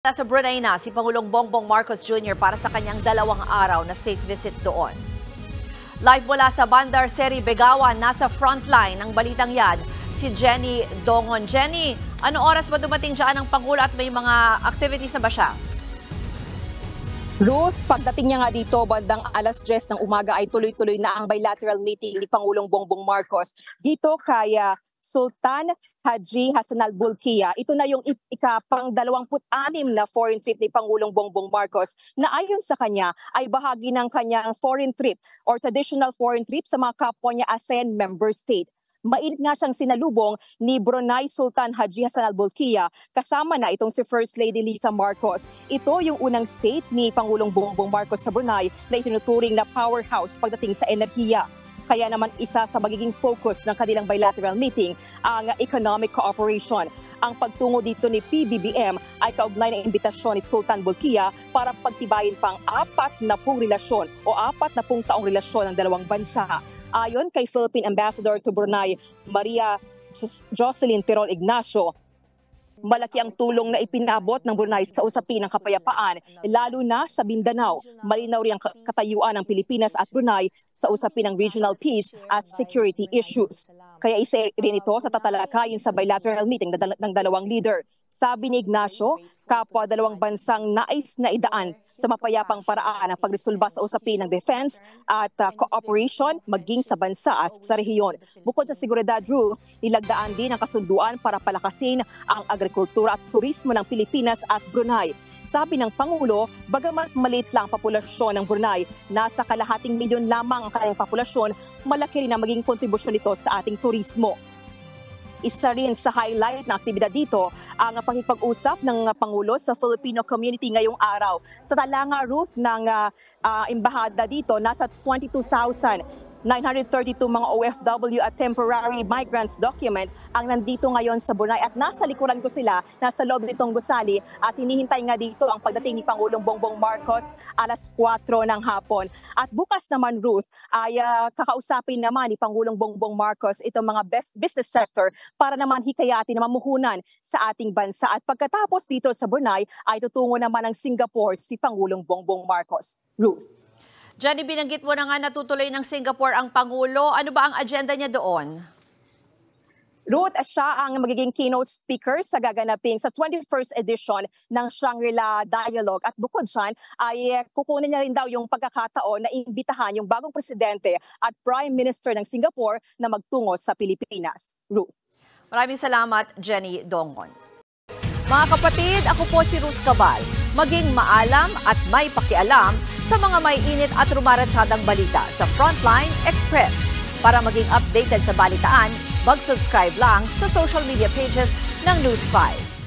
Nasa Brunei na si Pangulong Bongbong Marcos Jr. para sa kanyang 2 araw na state visit doon. Live mula sa Bandar Seri Begawan, nasa frontline ng balitang yan, si Jenny Dongon. Jenny, ano oras ba dumating dyan ang Pangulo at may mga activities na ba siya? Ruth, pagdating niya nga dito, bandang alas 10 ng umaga ay tuloy-tuloy na ang bilateral meeting ni Pangulong Bongbong Marcos dito kay Sultan Haji Hassan Al-Bolkiah. Ito na yung ika-26 na foreign trip ni Pangulong Bongbong Marcos na ayon sa kanya ay bahagi ng kanyang foreign trip or traditional foreign trip sa mga kapwa niya ASEAN member state. Mainit nga siyang sinalubong ni Brunei Sultan Haji Hassan Al-Bolkiah kasama na itong si First Lady Liza Marcos. Ito yung unang state ni Pangulong Bongbong Marcos sa Brunei na itinuturing na powerhouse pagdating sa enerhiya. Kaya naman isa sa magiging focus ng kanilang bilateral meeting ang economic cooperation. Ang pagtungo dito ni PBBM ay kaugnay ng imbitasyon ni Sultan Bolkiah para pagtibayin pang 40 relasyon o 40 taong relasyon ng dalawang bansa. Ayon kay Philippine Ambassador to Brunei, Maria Jocelyn Tirol Ignacio, malaki ang tulong na ipinabot ng Brunei sa usapin ng kapayapaan, lalo na sa Mindanao. Malinaw rin ang katayuan ng Pilipinas at Brunei sa usapin ng regional peace at security issues. Kaya isa rin ito sa tatalakayin sa bilateral meeting ng dalawang leader. Sabi ni Ignacio, kapwa dalawang bansang nais na idaan sa mapayapang paraan ang pagresolba sa usapin ng defense at cooperation maging sa bansa at sa rehiyon. Bukod sa seguridad, Ruth, nilagdaan din ang kasunduan para palakasin ang agrikultura at turismo ng Pilipinas at Brunei. Sabi ng Pangulo, bagamat maliit lang ang populasyon ng Brunei, nasa 250,000 lamang ang kanilang populasyon, malaki rin ang maging kontribusyon nito sa ating turismo. Isa rin sa highlight na aktibidad dito ang pakikipag-usap ng Pangulo sa Filipino community ngayong araw. Sa talanga, Ruth, ng embahada dito, nasa 22,932 mga OFW at temporary migrants document ang nandito ngayon sa Brunei at nasa likuran ko sila, nasa loob nitong gusali at hinihintay nga dito ang pagdating ni Pangulong Bongbong Marcos alas 4 ng hapon. At bukas naman, Ruth, ay kakausapin naman ni Pangulong Bongbong Marcos itong mga best business sector para naman hikayatin na mamuhunan sa ating bansa. At pagkatapos dito sa Brunei ay tutungo naman ang Singapore si Pangulong Bongbong Marcos. Ruth. Jenny, binanggit mo na nga natutuloy ng Singapore ang Pangulo. Ano ba ang agenda niya doon? Ruth, siya ang magiging keynote speaker sa gaganapin sa 21st edition ng Shangri-La Dialogue. At bukod dyan, ay kukunin niya rin daw yung pagkakataon na imbitahan yung bagong presidente at Prime Minister ng Singapore na magtungo sa Pilipinas. Ruth. Maraming salamat, Jenny Dongon. Mga kapatid, ako po si Ruth Cabal. Maging maalam at may pakialam sa mga may init at rumaratsyadang balita sa Frontline Express. Para maging updated sa balitaan, mag-subscribe lang sa social media pages ng News 5.